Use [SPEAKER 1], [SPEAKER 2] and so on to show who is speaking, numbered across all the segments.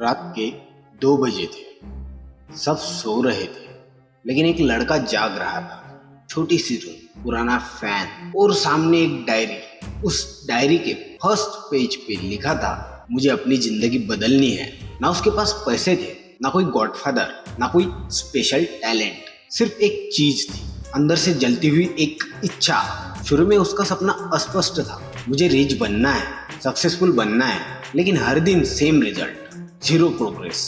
[SPEAKER 1] रात के 2 बजे थे। सब सो रहे थे, लेकिन एक लड़का जाग रहा था। छोटी सी रूम, पुराना फैन और सामने एक डायरी। उस डायरी के फर्स्ट पेज पे लिखा था, मुझे अपनी जिंदगी बदलनी है। ना उसके पास पैसे थे, ना कोई गॉडफादर, ना कोई स्पेशल टैलेंट। सिर्फ एक चीज थी, अंदर से जलती हुई एक इच्छा। शुरू में उसका सपना अस्पष्ट था, मुझे रिच बनना है, सक्सेसफुल बनना है, लेकिन हर दिन सेम रिजल्ट, जीरो प्रोग्रेस।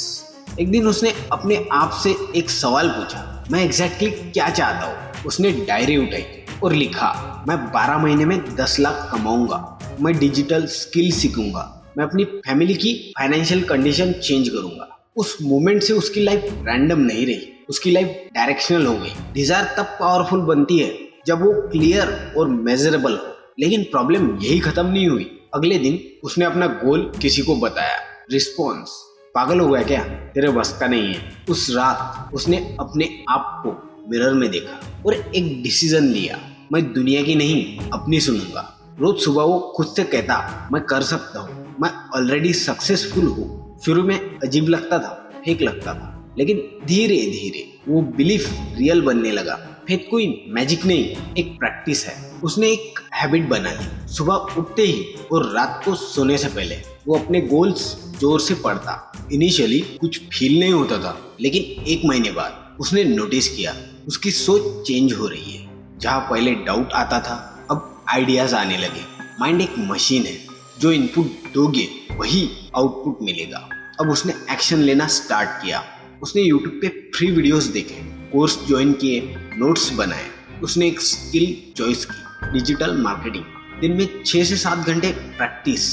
[SPEAKER 1] एक दिन उसने अपने आप से एक सवाल पूछा, मैं एग्जैक्टली क्या चाहता हूँ। उसने डायरी उठाई और लिखा, मैं 12 महीने में 10 लाख कमाऊंगा, मैं डिजिटल स्किल सीखूंगा, मैं अपनी फैमिली की फाइनेंशियल कंडीशन चेंज करूंगा। उस मोमेंट से उसकी लाइफ रैंडम नहीं रही, उसकी लाइफ डायरेक्शनल हो गई। डिजायर तब पावरफुल बनती है जब वो क्लियर और मेजरेबल हो। लेकिन प्रॉब्लम यही खत्म नहीं हुई। अगले दिन उसने अपना गोल किसी को बताया। रिस्पॉन्स, पागल हो गया क्या, तेरे बस का नहीं है। उस रात उसने अपने आप को मिरर में देखा और एक डिसीजन लिया, मैं दुनिया की नहीं अपनी सुनूंगा। रोज सुबह वो खुद से कहता, मैं कर सकता हूँ, मैं ऑलरेडी सक्सेसफुल हूँ। शुरू में अजीब लगता था, फेक लगता था, लेकिन धीरे धीरे वो बिलीफ रियल बनने लगा। फेथ कोई मैजिक नहीं, एक प्रैक्टिस है। उसने एक हैबिट बना ली, सुबह उठते ही और रात को सोने से पहले वो अपने गोल्स जोर से पढ़ता। इनिशियली कुछ फील नहीं होता था, लेकिन 1 महीने बाद उसने नोटिस किया उसकी सोच चेंज हो रही है। जहाँ पहले डाउट आता था, अब आइडियाज आने लगे। माइंड एक मशीन है, जो इनपुट दोगे वही आउटपुट मिलेगा। अब उसने एक्शन लेना स्टार्ट किया। उसने यूट्यूब पे फ्री वीडियोस देखे, कोर्स ज्वाइन किए, नोट्स बनाए। उसने एक स्किल चॉइस की, डिजिटल मार्केटिंग। दिन में 6 से 7 घंटे प्रैक्टिस।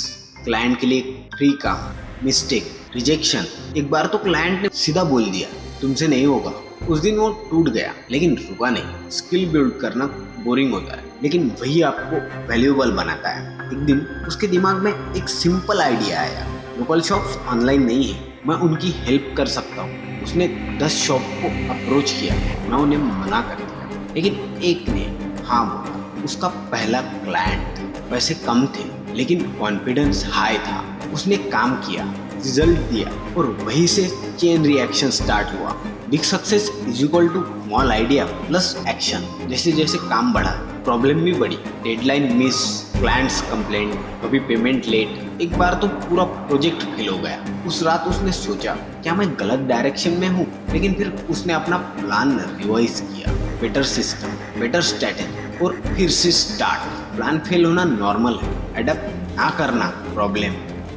[SPEAKER 1] क्लाइंट के लिए फ्री काम, मिस्टेक, रिजेक्शन। एक बार तो क्लाइंट ने सीधा बोल दिया, तुमसे नहीं होगा। उस दिन वो टूट गया, लेकिन रुका नहीं। स्किल बिल्ड करना बोरिंग होता है, लेकिन वही आपको वैल्यूएबल बनाता है। एक दिन उसके दिमाग में एक सिंपल आइडिया आया, लोकल शॉप्स ऑनलाइन नहीं है, मैं उनकी हेल्प कर सकता हूँ। उसने 10 शॉप को अप्रोच किया, मैं उन्हें मना कर दिया, लेकिन एक ने हाँ बोला। उसका पहला क्लाइंट। पैसे कम थे, लेकिन कॉन्फिडेंस हाई था। उसने काम किया, रिजल्ट दिया, और वहीं से चेन रिएक्शन स्टार्ट हुआ। Big success is equal to small idea plus action. जैसे जैसे काम बढ़ा, प्रॉब्लम भी बढ़ी। डेडलाइन मिस, क्लाइंट्स कंप्लेंट, कभी पेमेंट लेट। एक बार तो पूरा प्रोजेक्ट फेल हो गया। उस रात उसने सोचा, क्या मैं गलत डायरेक्शन में हूँ? लेकिन फिर उसने अपना प्लान रिवाइज किया, बेटर सिस्टम, बेटर स्ट्रैटेजी, और फिर से स्टार्ट। प्लान फेल होना नॉर्मल है, अडॉप्ट ना करना प्रॉब्लम।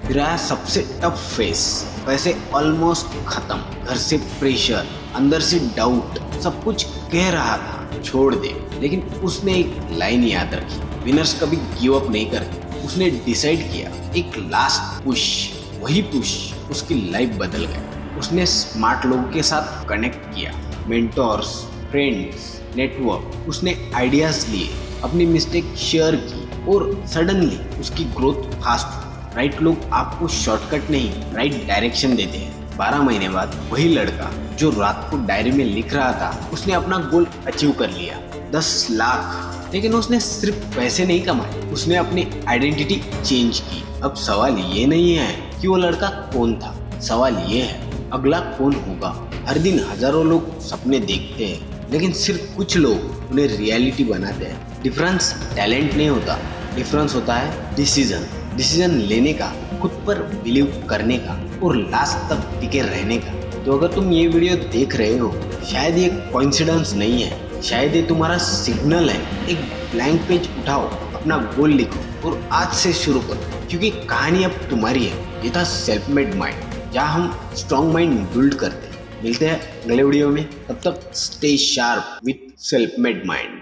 [SPEAKER 1] फिर आया सबसे टफ फेस, पैसे ऑलमोस्ट खत्म, घर से प्रेशर, अंदर से डाउट, सब कुछ कह रहा था छोड़ दे। लेकिन उसने एक लाइन याद रखी, विनर्स कभी गिव अप नहीं करते। उसने डिसाइड किया, एक लास्ट पुश। वही पुश उसकी लाइफ बदल गई। उसने स्मार्ट लोगों के साथ कनेक्ट किया, मेंटोर्स, फ्रेंड्स, नेटवर्क। उसने आइडियाज लिए, अपनी मिस्टेक शेयर की, और सडनली उसकी ग्रोथ फास्ट हुई। राइट लोग आपको शॉर्टकट नहीं, राइट डायरेक्शन देते हैं। 12 महीने बाद वही लड़का जो रात को डायरी में लिख रहा था, उसने अपना गोल अचीव कर लिया, 10 लाख। लेकिन उसने सिर्फ पैसे नहीं कमाए, उसने अपनी आइडेंटिटी चेंज की। अब सवाल ये नहीं है कि वो लड़का कौन था, सवाल ये है अगला कौन होगा। हर दिन हजारों लोग सपने देखते हैं, लेकिन सिर्फ कुछ लोग उन्हें रियलिटी बनाते हैं। डिफरेंस टैलेंट नहीं होता, डिफरेंस होता है डिसीजन लेने का, खुद पर बिलीव करने का, और लास्ट तक टिके रहने का। तो अगर तुम ये वीडियो देख रहे हो, शायद ये कोइंसिडेंस नहीं है, शायद ये तुम्हारा सिग्नल है। एक ब्लैंक पेज उठाओ, अपना गोल लिखो और आज से शुरू करो, क्योंकि कहानी अब तुम्हारी है। ये था सेल्फ मेड माइंड, जहाँ हम स्ट्रॉन्ग माइंड बिल्ड करते हैं। मिलते हैं अगले वीडियो में, तब तक stay sharp with self made mind.